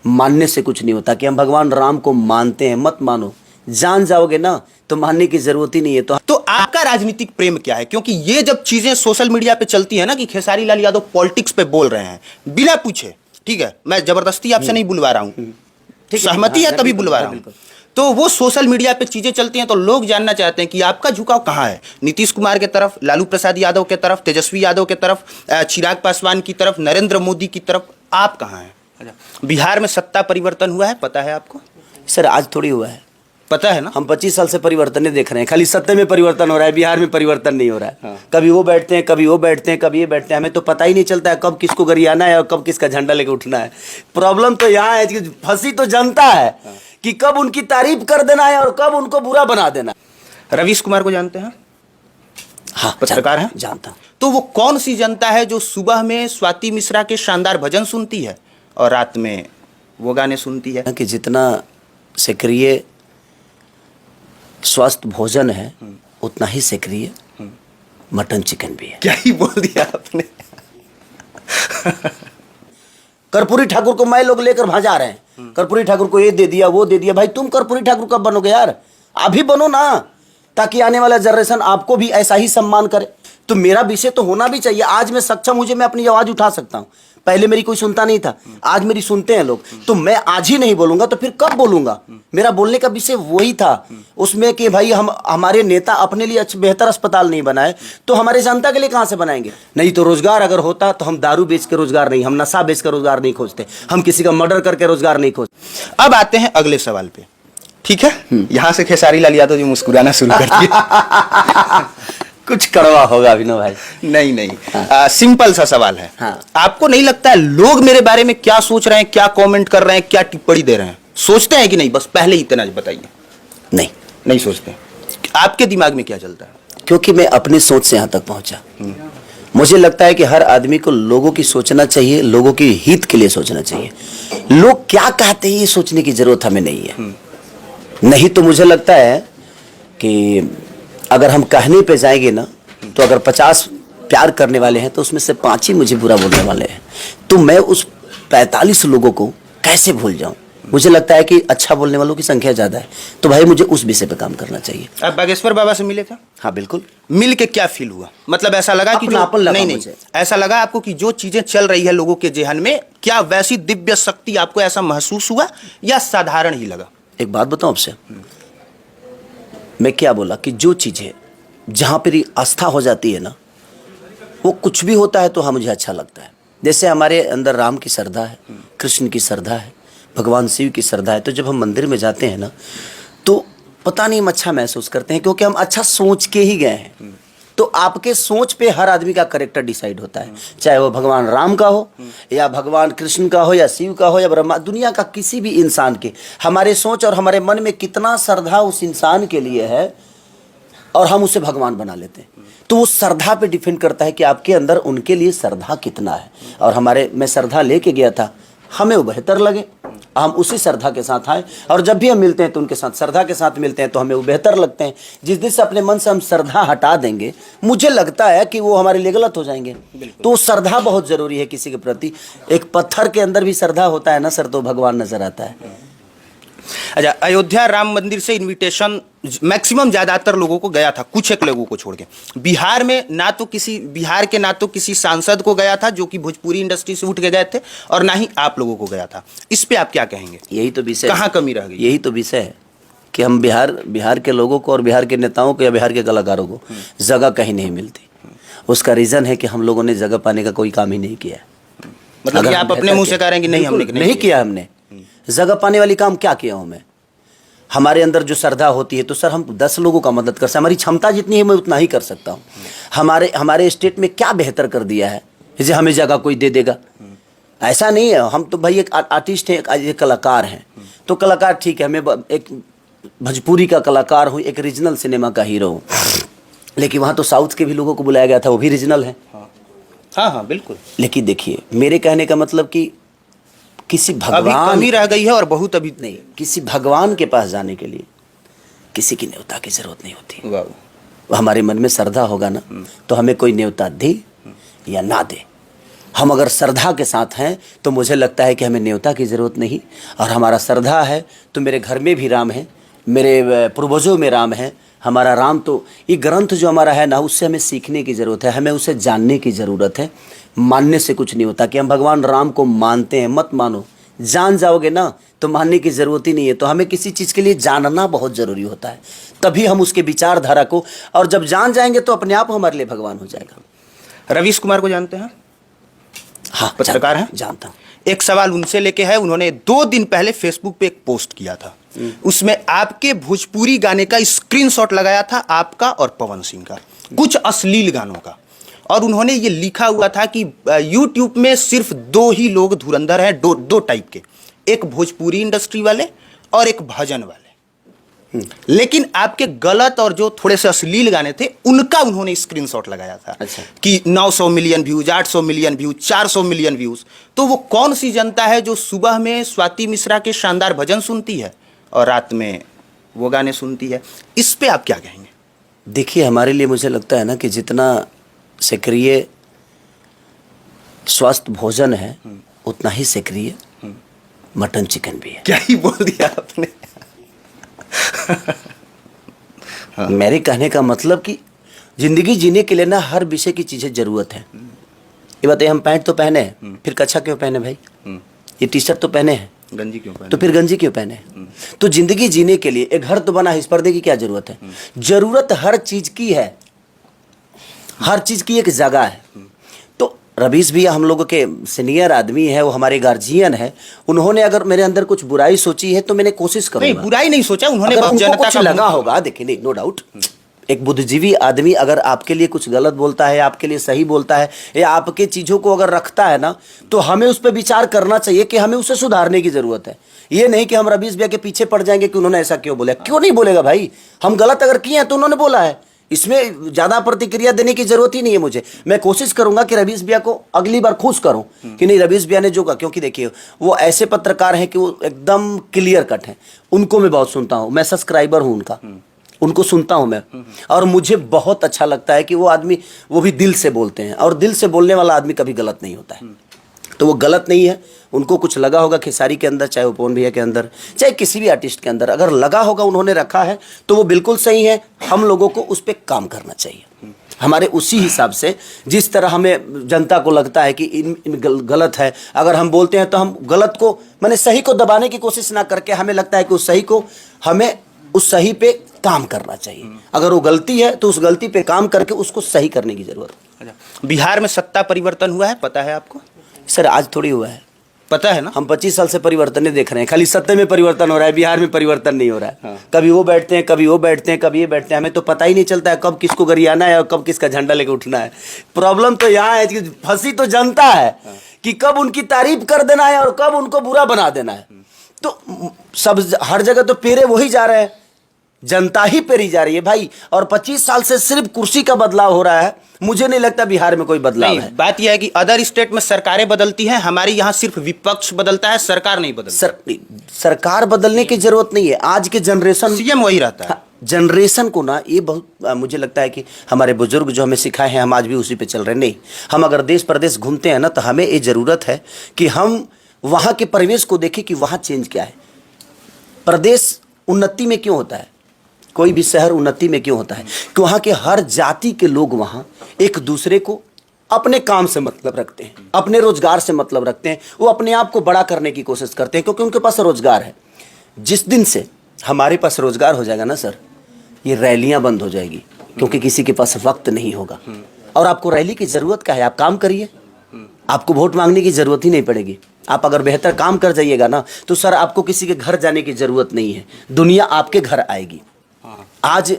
मानने से कुछ नहीं होता कि हम भगवान राम को मानते हैं। मत मानो, जान जाओगे ना तो मानने की जरूरत ही नहीं है। तो आपका राजनीतिक प्रेम क्या है? क्योंकि ये जब चीजें सोशल मीडिया पे चलती है ना कि खेसारी लाल यादव पॉलिटिक्स पे बोल रहे हैं बिना पूछे, ठीक है, मैं जबरदस्ती आपसे नहीं बुलवा रहा हूं, सहमति है तभी बुलवा रहा हूं, तो वो सोशल मीडिया पे चीजें चलती हैं तो लोग जानना चाहते हैं कि आपका झुकाव कहां है? नीतीश कुमार के तरफ, लालू प्रसाद यादव के तरफ, तेजस्वी यादव के तरफ, चिराग पासवान की तरफ, नरेंद्र मोदी की तरफ, आप कहां हैं? बिहार में सत्ता परिवर्तन हुआ है, पता है आपको? सर आज थोड़ी हुआ है, पता है ना? हम 25 साल से परिवर्तन नहीं देख रहे हैं। खाली सत्ते में परिवर्तन हो रहा है, बिहार में परिवर्तन नहीं हो रहा है। हाँ। कभी वो बैठते हैं, कभी वो बैठते हैं, कभी ये बैठते हैं, हमें तो पता ही नहीं चलता है कब किसको गरियाना है और कब किसका झंडा लेके उठना है। प्रॉब्लम तो यहाँ है कि फंसी तो जनता है। हाँ। कि कब उनकी तारीफ कर देना है और कब उनको बुरा बना देना। रवीश कुमार को जानते हैं? हाँ, पत्रकार हैं, जानता हूं। तो वो कौन सी जनता है जो सुबह में स्वाति मिश्रा के शानदार भजन सुनती है और रात में वो गाने सुनती है? कि जितना सक्रिय स्वस्थ भोजन है उतना ही सक्रिय मटन चिकन भी है। क्या ही बोल दिया आपने। कर्पूरी ठाकुर को मैं लोग लेकर भाजा रहे हैं, कर्पूरी ठाकुर को ये दे दिया वो दे दिया। भाई तुम कर्पूरी ठाकुर कब बनोगे यार? अभी बनो ना, ताकि आने वाला जनरेशन आपको भी ऐसा ही सम्मान करे। तो मेरा विषय तो होना भी चाहिए। आज मैं सक्षम हूं, मैं अपनी आवाज उठा सकता हूं। पहले मेरी कोई सुनता नहीं था, आज मेरी सुनते हैं लोग। तो मैं आज ही नहीं बोलूंगा तो फिर कब बोलूंगा? मेरा बोलने का विषय वही था उसमें कि भाई हमारे नेता अपने लिए बेहतर अस्पताल नहीं बनाए तो हमारे जनता के लिए कहां से बनाएंगे? नहीं तो रोजगार अगर होता तो हम दारू बेच के रोजगार नहीं, हम नशा बेच कर रोजगार नहीं खोजते, हम किसी का मर्डर करके रोजगार नहीं खोजते। अब आते हैं अगले सवाल पे, ठीक है? यहां से खेसारी लाल यादव जी मुस्कुराना शुरू कर दिए। कुछ कड़वा होगा अभिनव भाई। नहीं नहीं, हाँ। सिंपल सा सवाल है। हाँ। आपको नहीं लगता है लोग मेरे बारे में क्या सोच रहे हैं, क्या कमेंट कर रहे हैं, क्या टिप्पणी दे रहे हैं? सोचते हैं कि नहीं? बस पहले ही इतना बताइए। नहीं सोचते। आपके दिमाग में क्या चलता है? क्योंकि मैं अपनी सोच से यहां तक पहुंचा। मुझे लगता है कि हर आदमी को लोगों की सोचना चाहिए, लोगों के हित के लिए सोचना चाहिए। लोग क्या कहते हैं ये सोचने की जरूरत हमें नहीं है। नहीं तो मुझे लगता है कि अगर हम कहने पे जाएंगे ना तो अगर 50 प्यार करने वाले हैं तो उसमें से 5 ही मुझे बुरा बोलने वाले हैं। तो मैं उस 45 लोगों को कैसे भूल जाऊं? मुझे लगता है कि अच्छा बोलने वालों की संख्या ज्यादा है। तो भाई मुझे उस विषय पे काम करना चाहिए। आप बागेश्वर बाबा से मिले थे? हाँ बिल्कुल। मिल के क्या फील हुआ? मतलब ऐसा लगा कि नहीं, ऐसा लगा आपको कि जो चीजें चल रही है लोगों के जेहन में, क्या वैसी दिव्य शक्ति आपको ऐसा महसूस हुआ या साधारण ही लगा? एक बात बताऊं आपसे, मैं क्या बोला कि जो चीजें जहां पर आस्था हो जाती है ना, वो कुछ भी होता है तो हाँ मुझे अच्छा लगता है। जैसे हमारे अंदर राम की श्रद्धा है, कृष्ण की श्रद्धा है, भगवान शिव की श्रद्धा है। तो जब हम मंदिर में जाते हैं ना तो पता नहीं हम अच्छा महसूस करते हैं क्योंकि हम अच्छा सोच के ही गए हैं। तो आपके सोच पे हर आदमी का कैरेक्टर डिसाइड होता है, चाहे वो भगवान राम का हो या भगवान कृष्ण का हो या शिव का हो या ब्रह्मा, दुनिया का किसी भी इंसान के, हमारे सोच और हमारे मन में कितना श्रद्धा उस इंसान के लिए है और हम उसे भगवान बना लेते हैं। तो वो श्रद्धा पे डिपेंड करता है कि आपके अंदर उनके लिए श्रद्धा कितना है। और मैं श्रद्धा लेके गया था, हमें वो बेहतर लगे, हम उसी श्रद्धा के साथ आए और जब भी हम मिलते हैं तो उनके साथ श्रद्धा के साथ मिलते हैं तो हमें वो बेहतर लगते हैं। जिस दिन से अपने मन से हम श्रद्धा हटा देंगे, मुझे लगता है कि वो हमारे लिए गलत हो जाएंगे। तो श्रद्धा बहुत जरूरी है किसी के प्रति। एक पत्थर के अंदर भी श्रद्धा होता है ना सर, तो भगवान नजर आता है। अच्छा, अयोध्या राम मंदिर से इनविटेशन मैक्सिमम ज्यादातर लोगों को गया था, कुछ एक लोगों को छोड़ के। बिहार में बिहार के ना तो किसी सांसद को गया था जो कि भोजपुरी इंडस्ट्री से उठ के गए थे, और ना ही आप लोगों को गया था। इस पे आप क्या कहेंगे? यही तो विषय, कहाँ कमी रह गई? यही तो विषय है कि हम बिहार के लोगों को और बिहार के नेताओं को या बिहार के कलाकारों को जगह कहीं नहीं मिलती। उसका रीजन है कि हम लोगों ने जगह पाने का कोई काम ही नहीं किया। मतलब कि आप अपने मुंह से कह रहे हैं कि नहीं, हमने नहीं किया। हमने जगह पाने वाली काम क्या किया हूं मैं? हमारे अंदर जो श्रद्धा होती है तो सर हम 10 लोगों का मदद कर सकते हैं। हमारी क्षमता जितनी है मैं उतना ही कर सकता हूँ। हमारे स्टेट में क्या बेहतर कर दिया है जैसे हमें जगह कोई दे देगा? ऐसा नहीं है। हम तो भाई एक आर्टिस्ट हैं, एक कलाकार हैं। तो कलाकार ठीक है, मैं एक भोजपुरी का कलाकार हूँ, एक रीजनल सिनेमा का हीरो हूँ, लेकिन वहाँ तो साउथ के भी लोगों को बुलाया गया था, वो भी रीजनल है। हाँ बिल्कुल। लेकिन देखिए मेरे कहने का मतलब कि किसी भगवान कमी रह गई है और बहुत अभी नहीं, किसी भगवान के पास जाने के लिए किसी की न्योता की जरूरत नहीं होती। वो हमारे मन में श्रद्धा होगा ना तो हमें कोई न्योता दे या ना दे, हम अगर श्रद्धा के साथ हैं तो मुझे लगता है कि हमें न्योता की ज़रूरत नहीं, और हमारा श्रद्धा है तो मेरे घर में भी राम है, मेरे पूर्वजों में राम है। हमारा राम तो ये ग्रंथ जो हमारा है ना, उससे हमें सीखने की ज़रूरत है, हमें उसे जानने की ज़रूरत है। मानने से कुछ नहीं होता कि हम भगवान राम को मानते हैं, मत मानो। जान जाओगे ना तो मानने की ज़रूरत ही नहीं है। तो हमें किसी चीज़ के लिए जानना बहुत ज़रूरी होता है, तभी हम उसके विचारधारा को, और जब जान जाएंगे तो अपने आप हमारे लिए भगवान हो जाएगा। रवीश कुमार को जानते हैं? हाँ, पत्रकार हैं, जानता हूँ। एक सवाल उनसे लेके है, उन्होंने 2 दिन पहले फेसबुक पे एक पोस्ट किया था, उसमें आपके भोजपुरी गाने का स्क्रीनशॉट लगाया था, आपका और पवन सिंह का, कुछ अश्लील गानों का, और उन्होंने ये लिखा हुआ था कि यूट्यूब में सिर्फ 2 ही लोग धुरंधर हैं, दो टाइप के, एक भोजपुरी इंडस्ट्री वाले और एक भजन वाले। लेकिन आपके गलत और जो थोड़े से अश्लील गाने थे उनका उन्होंने स्क्रीनशॉट लगाया था। अच्छा। कि 900 million views, 800 million views, 400 million views. तो वो कौन सी जनता है जो सुबह में स्वाति मिश्रा के शानदार भजन सुनती है और रात में वो गाने सुनती है? इस पे आप क्या कहेंगे? देखिए, हमारे लिए मुझे लगता है ना कि जितना सक्रिय स्वस्थ भोजन है उतना ही सक्रिय मटन चिकन भी है। क्या ही बोल दिया आपने। मेरे कहने का मतलब कि जिंदगी जीने के लिए ना हर विषय की चीज़ें ज़रूरत है। ये बताइए, हम पैंट तो पहने हैं, फिर कच्छा क्यों पहने भाई? ये टी शर्ट तो पहने हैं, गंजी क्यों पहने? तो फिर गंजी क्यों पहने? तो जिंदगी जीने के लिए एक घर तो बना है, इस पर्दे की क्या जरूरत है? जरूरत हर चीज की है, हर चीज की एक जगह है। तो रवीश भैया हम लोगों के सीनियर आदमी है, वो हमारे गार्जियन है, उन्होंने अगर मेरे अंदर कुछ बुराई सोची है तो मैंने कोशिश नहीं, करूंगा। बुराई नहीं सोचा उन्होंने, अगर बस उनको जनता कुछ का लगा होगा, देखिए नहीं, नो डाउट, एक बुद्धिजीवी आदमी अगर आपके लिए कुछ गलत बोलता है, आपके लिए सही बोलता है, या आपके चीज़ों को अगर रखता है ना, तो हमें उस पर विचार करना चाहिए कि हमें उसे सुधारने की ज़रूरत है। ये नहीं कि हम रवीश भैया के पीछे पड़ जाएंगे कि उन्होंने ऐसा क्यों बोला। क्यों नहीं बोलेगा भाई? हम गलत अगर किए हैं तो उन्होंने बोला है, इसमें ज़्यादा प्रतिक्रिया देने की ज़रूरत ही नहीं है मुझे। मैं कोशिश करूंगा कि रवीश भैया को अगली बार खुश करूं कि नहीं, रवीश भैया ने जो कहा, क्योंकि देखिए वो ऐसे पत्रकार हैं कि वो एकदम क्लियर कट हैं, उनको मैं बहुत सुनता हूं, मैं सब्सक्राइबर हूं उनका, उनको सुनता हूं मैं, और मुझे बहुत अच्छा लगता है कि वो आदमी, वो भी दिल से बोलते हैं, और दिल से बोलने वाला आदमी कभी गलत नहीं होता है। तो वो गलत नहीं है, उनको कुछ लगा होगा खेसारी के अंदर, चाहे पवन भैया के अंदर, चाहे किसी भी आर्टिस्ट के अंदर, अगर लगा होगा, उन्होंने रखा है तो वो बिल्कुल सही है। हम लोगों को उस पर काम करना चाहिए, हमारे उसी हिसाब से, जिस तरह हमें जनता को लगता है कि इन गलत है, अगर हम बोलते हैं तो हम गलत को, मैंने सही को दबाने की कोशिश ना करके, हमें लगता है कि उस सही को, हमें उस सही पे काम करना चाहिए। अगर वो गलती है तो उस गलती पे काम करके उसको सही करने की जरूरत है। अच्छा, बिहार में सत्ता परिवर्तन हुआ है, पता है आपको? सर आज थोड़ी हुआ है, पता है ना? हम 25 साल से परिवर्तन नहीं देख रहे हैं, खाली सत्ते में परिवर्तन हो रहा है, बिहार में परिवर्तन नहीं हो रहा है। हाँ। कभी वो बैठते हैं, कभी वो बैठते हैं, कभी ये बैठते हैं, हमें तो पता ही नहीं चलता है कब किसको गरियाना है और कब किसका झंडा लेके उठना है। प्रॉब्लम तो यहाँ है कि फंसी तो जनता है। हाँ। कि कब उनकी तारीफ कर देना है और कब उनको बुरा बना देना है। तो सब हर जगह तो पेरे वही जा रहे हैं, जनता ही पेरी जा रही है भाई। और 25 साल से सिर्फ कुर्सी का बदलाव हो रहा है, मुझे नहीं लगता बिहार में कोई बदलाव है। बात यह है कि अदर स्टेट में सरकारें बदलती हैं, हमारी यहाँ सिर्फ विपक्ष बदलता है, सरकार नहीं बदलती। सरकार बदलने की जरूरत नहीं है, आज के जनरेशन, सीएम वही रहता है। जनरेशन को ना ये बहुत मुझे लगता है कि हमारे बुजुर्ग जो हमें सिखाए हैं, हम आज भी उसी पे चल रहे हैं। नहीं, हम अगर देश प्रदेश घूमते हैं ना, तो हमें ये ज़रूरत है कि हम वहाँ के परिवेश को देखें कि वहाँ चेंज क्या है। प्रदेश उन्नति में क्यों होता है, कोई भी शहर उन्नति में क्यों होता है? कि वहाँ के हर जाति के लोग वहाँ एक दूसरे को अपने काम से मतलब रखते हैं, अपने रोजगार से मतलब रखते हैं, वो अपने आप को बड़ा करने की कोशिश करते हैं, क्योंकि उनके पास रोजगार है। जिस दिन से हमारे पास रोजगार हो जाएगा ना सर, ये रैलियां बंद हो जाएगी, क्योंकि किसी के पास वक्त नहीं होगा। और आपको रैली की जरूरत क्या है? आप काम करिए, आपको वोट मांगने की जरूरत ही नहीं पड़ेगी। आप अगर बेहतर काम कर जाइएगा ना, तो सर आपको किसी के घर जाने की जरूरत नहीं है, दुनिया आपके घर आएगी। आज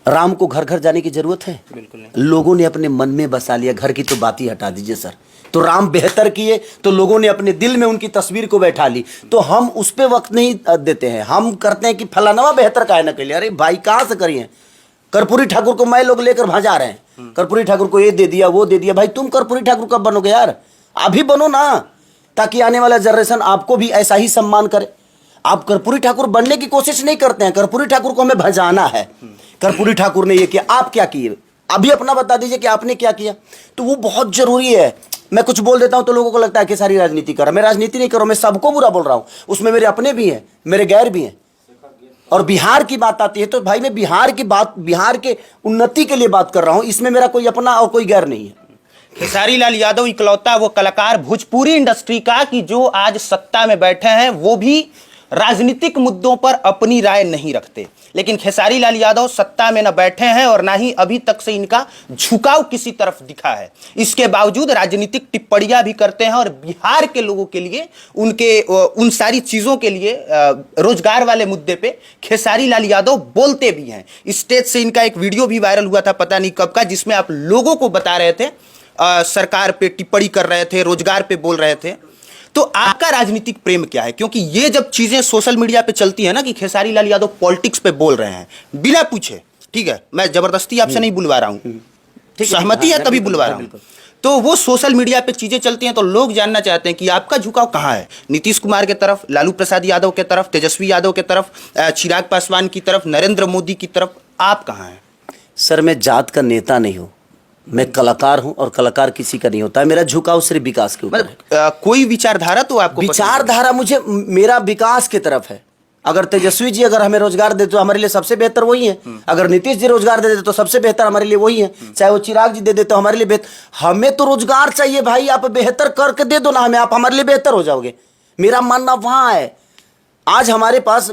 राम को घर घर जाने की जरूरत है? बिल्कुल नहीं। लोगों ने अपने मन में बसा लिया, घर की तो बात ही हटा दीजिए सर। तो राम बेहतर किए तो लोगों ने अपने दिल में उनकी तस्वीर को बैठा ली, तो हम उस पे वक्त नहीं देते हैं। हम करते हैं कि फलाना बेहतर काहे ना कर लिया। अरे भाई कहाँ से करिए? कर्पूरी ठाकुर को मैं लोग लेकर भजा रहे हैं, कर्पूरी ठाकुर को ये दे दिया, वो दे दिया। भाई तुम कर्पूरी ठाकुर कब बनोगे यार? अभी बनो ना, ताकि आने वाला जनरेशन आपको भी ऐसा ही सम्मान करे। आप कर्पूरी ठाकुर बनने की कोशिश नहीं करते हैं, कर्पूरी ठाकुर को हमें भजाना है। कर्पूरी ठाकुर ने ये किया, आप क्या किए? अभी अपना बता दीजिए कि आपने क्या किया। तो वो बहुत जरूरी है। मैं कुछ बोल देता हूं तो लोगों को लगता है कि सारी राजनीति कर रहा। मैं राजनीति नहीं कर रहा हूं, मैं सबको बुरा बोल रहा हूं। उसमें मेरे अपने भी हैं, मेरे गैर भी हैं। और बिहार की बात आती है तो भाई मैं बिहार की बात, बिहार के उन्नति के लिए बात कर रहा हूं। इसमें मेरा कोई अपना और कोई गैर नहीं है। खेसारी लाल यादव इकलौता वो कलाकार भोजपुरी इंडस्ट्री का कि जो आज सत्ता में बैठे हैं, वो भी राजनीतिक मुद्दों पर अपनी राय नहीं रखते। लेकिन खेसारी लाल यादव सत्ता में न बैठे हैं और ना ही अभी तक से इनका झुकाव किसी तरफ दिखा है। इसके बावजूद राजनीतिक टिप्पणियां भी करते हैं और बिहार के लोगों के लिए, उनके उन सारी चीजों के लिए, रोजगार वाले मुद्दे पे खेसारी लाल यादव बोलते भी हैं। स्टेज से इनका एक वीडियो भी वायरल हुआ था, पता नहीं कब का, जिसमें आप लोगों को बता रहे थे, सरकार पे टिप्पणी कर रहे थे, रोजगार पे बोल रहे थे। तो आपका राजनीतिक प्रेम क्या है? क्योंकि ये जब चीजें सोशल मीडिया पे चलती है ना कि खेसारी लाल यादव पॉलिटिक्स पे बोल रहे हैं बिना पूछे, ठीक है, मैं जबरदस्ती आपसे नहीं बुलवा रहा हूं, सहमति है तभी बुलवा रहा हूं। तो वो सोशल मीडिया पे चीजें चलती हैं तो लोग जानना चाहते हैं कि आपका झुकाव कहां है? नीतीश कुमार के तरफ, लालू प्रसाद यादव के तरफ, तेजस्वी यादव के तरफ, चिराग पासवान की तरफ, नरेंद्र मोदी की तरफ, आप कहां हैं? सर मैं जात का नेता नहीं हूं, मैं कलाकार हूं और कलाकार किसी का नहीं होता है। मेरा झुकाव सिर्फ विकास के ऊपर है। कोई विचारधारा तो आपको विचारधारा मुझे, मेरा विकास की तरफ है। अगर तेजस्वी जी अगर हमें रोजगार दे तो हमारे लिए सबसे बेहतर वही है। अगर नीतीश जी रोजगार दे दे तो सबसे बेहतर हमारे लिए वही है। चाहे वो चिराग जी दे दे तो हमारे लिए बेहतर। हमें तो रोजगार चाहिए भाई, आप बेहतर करके दे दो ना हमें, आप हमारे लिए बेहतर हो जाओगे। मेरा मानना वहां है। आज हमारे पास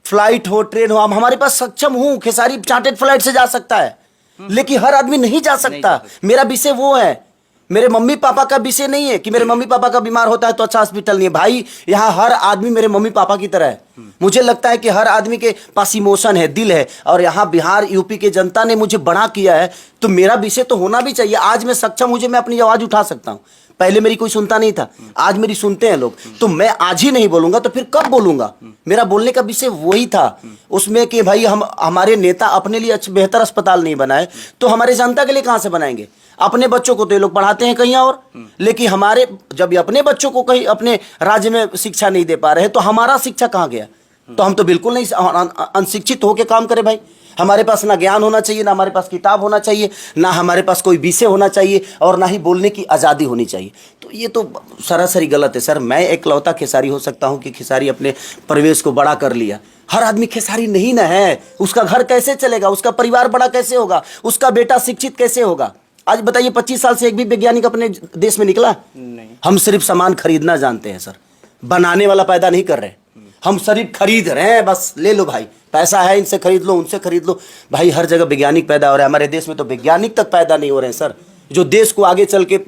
फ्लाइट हो, ट्रेन हो, हमारे पास सक्षम हूं, खेसारी चार्टेड फ्लाइट से जा सकता है, लेकिन हर आदमी नहीं जा सकता। मेरा विषय वो है, मेरे मम्मी पापा का विषय नहीं है कि मेरे मम्मी पापा का बीमार होता है तो अच्छा हॉस्पिटल नहीं है। भाई यहाँ हर आदमी मेरे मम्मी पापा की तरह है। मुझे लगता है कि हर आदमी के पास इमोशन है, दिल है, और यहाँ बिहार यूपी के जनता ने मुझे बड़ा किया है तो मेरा विषय तो होना भी चाहिए। आज मैं सक्षम हूं, मैं अपनी आवाज उठा सकता हूं। पहले मेरी कोई सुनता नहीं था, आज मेरी सुनते हैं लोग। तो मैं आज ही नहीं बोलूंगा तो फिर कब बोलूंगा? मेरा बोलने का विषय वही था उसमें कि भाई हम, हमारे नेता अपने लिए बेहतर अस्पताल नहीं बनाए तो हमारे जनता के लिए कहां से बनाएंगे? अपने बच्चों को तो ये लोग पढ़ाते हैं कहीं और, लेकिन हमारे जब ये अपने बच्चों को कहीं अपने राज्य में शिक्षा नहीं दे पा रहे तो हमारा शिक्षा कहां गया? तो हम तो बिल्कुल नहीं अनशिक्षित होकर काम करें भाई। हमारे पास ना ज्ञान होना चाहिए, ना हमारे पास किताब होना चाहिए, ना हमारे पास कोई विषय होना चाहिए, और ना ही बोलने की आज़ादी होनी चाहिए। तो ये तो सरासरी गलत है सर। मैं एकलौता खेसारी हो सकता हूँ कि खेसारी अपने परिवेश को बड़ा कर लिया। हर आदमी खेसारी नहीं ना है। उसका घर कैसे चलेगा? उसका परिवार बड़ा कैसे होगा? उसका बेटा शिक्षित कैसे होगा? आज बताइए 25 साल से एक भी वैज्ञानिक अपने देश में निकला नहीं। हम सिर्फ सामान खरीदना जानते हैं सर, बनाने वाला पैदा नहीं कर रहे। हम सिर्फ खरीद रहे हैं, बस ले लो भाई, पैसा है, इनसे खरीद लो, उनसे खरीद लो। भाई हर जगह वैज्ञानिक पैदा हो रहा है, हमारे देश में तो वैज्ञानिक तक पैदा नहीं हो रहे हैं सर, जो देश को आगे चल के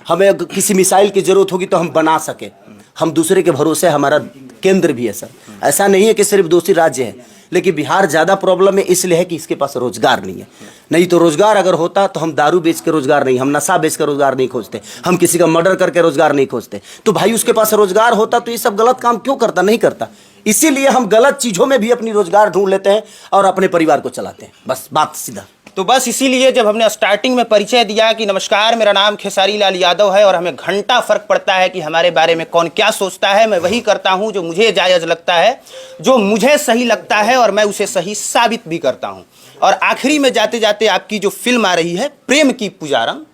हमें किसी मिसाइल की जरूरत होगी तो हम बना सके। हम दूसरे के भरोसे हमारा केंद्र भी है सर। ऐसा नहीं है कि सिर्फ दूसरी राज्य है, लेकिन बिहार ज़्यादा प्रॉब्लम में इसलिए है कि इसके पास रोजगार नहीं है। नहीं तो रोजगार अगर होता तो हम दारू बेच के रोजगार नहीं, हम नशा बेच कर रोजगार नहीं खोजते, हम किसी का मर्डर करके रोजगार नहीं खोजते। तो भाई उसके पास रोजगार होता तो ये सब गलत काम क्यों करता? नहीं करता। इसीलिए हम गलत चीजों में भी अपनी रोजगार ढूंढ लेते हैं और अपने परिवार को चलाते हैं। बस बात सीधा। तो बस इसीलिए जब हमने स्टार्टिंग में परिचय दिया कि नमस्कार मेरा नाम खेसारी लाल यादव है और हमें घंटा फर्क पड़ता है कि हमारे बारे में कौन क्या सोचता है, मैं वही करता हूं जो मुझे जायज़ लगता है, जो मुझे सही लगता है, और मैं उसे सही साबित भी करता हूं। और आखिरी में जाते जाते आपकी जो फिल्म आ रही है प्रेम की पुजारन,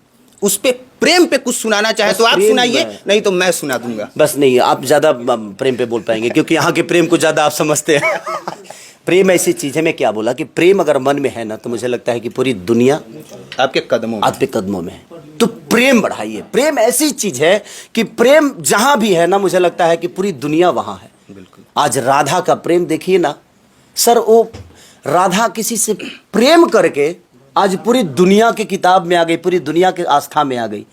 उस पे प्रेम पे कुछ सुनाना चाहे तो आप सुनाइए, नहीं तो मैं सुना दूंगा। बस नहीं, आप ज्यादा प्रेम पे बोल पाएंगे क्योंकि यहाँ के प्रेम को ज्यादा आप समझते हैं। प्रेम ऐसी चीज है, मैं क्या बोला कि प्रेम अगर मन में है ना तो मुझे लगता है कि पूरी दुनिया आपके कदमों में है। तो प्रेम बढ़ाइए। प्रेम ऐसी चीज है कि प्रेम जहां भी है ना, मुझे लगता है कि पूरी दुनिया वहां है। बिल्कुल। आज राधा का प्रेम देखिए ना सर, वो राधा किसी से प्रेम करके आज पूरी दुनिया की किताब में आ गई, पूरी दुनिया के आस्था में आ गई।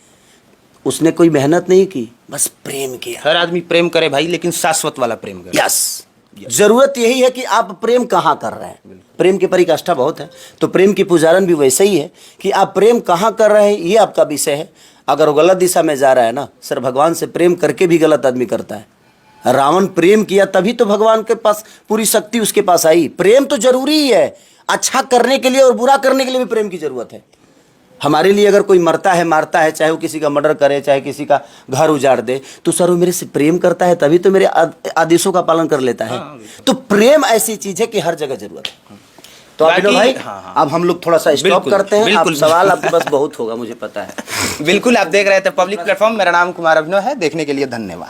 उसने कोई मेहनत नहीं की, बस प्रेम किया। हर आदमी प्रेम करे भाई, लेकिन शाश्वत वाला प्रेम करे। यस, जरूरत यही है कि आप प्रेम कहाँ कर रहे हैं। प्रेम की परिकाष्ठा बहुत है, तो प्रेम की पुजारन भी वैसे ही है कि आप प्रेम कहाँ कर रहे हैं, ये आपका विषय है। अगर वो गलत दिशा में जा रहा है ना सर, भगवान से प्रेम करके भी गलत आदमी करता है। रावण प्रेम किया तभी तो भगवान के पास पूरी शक्ति उसके पास आई। प्रेम तो जरूरी ही है, अच्छा करने के लिए और बुरा करने के लिए भी प्रेम की जरूरत है। हमारे लिए अगर कोई मरता है, मारता है, चाहे वो किसी का मर्डर करे, चाहे किसी का घर उजाड़ दे, तो सर वो मेरे से प्रेम करता है तभी तो मेरे आदेशों का पालन कर लेता है। तो प्रेम ऐसी चीज है कि हर जगह जरूरत है। तो अभिनव भाई, हाँ। अब हम लोग थोड़ा सा स्टॉप बिल्कुल, करते हैं। अब बिल्कुल। सवाल आपके पास बहुत होगा, मुझे पता है। बिल्कुल, आप देख रहे थे पब्लिक प्लेटफॉर्म। मेरा नाम कुमार अभिनव है। देखने के लिए धन्यवाद।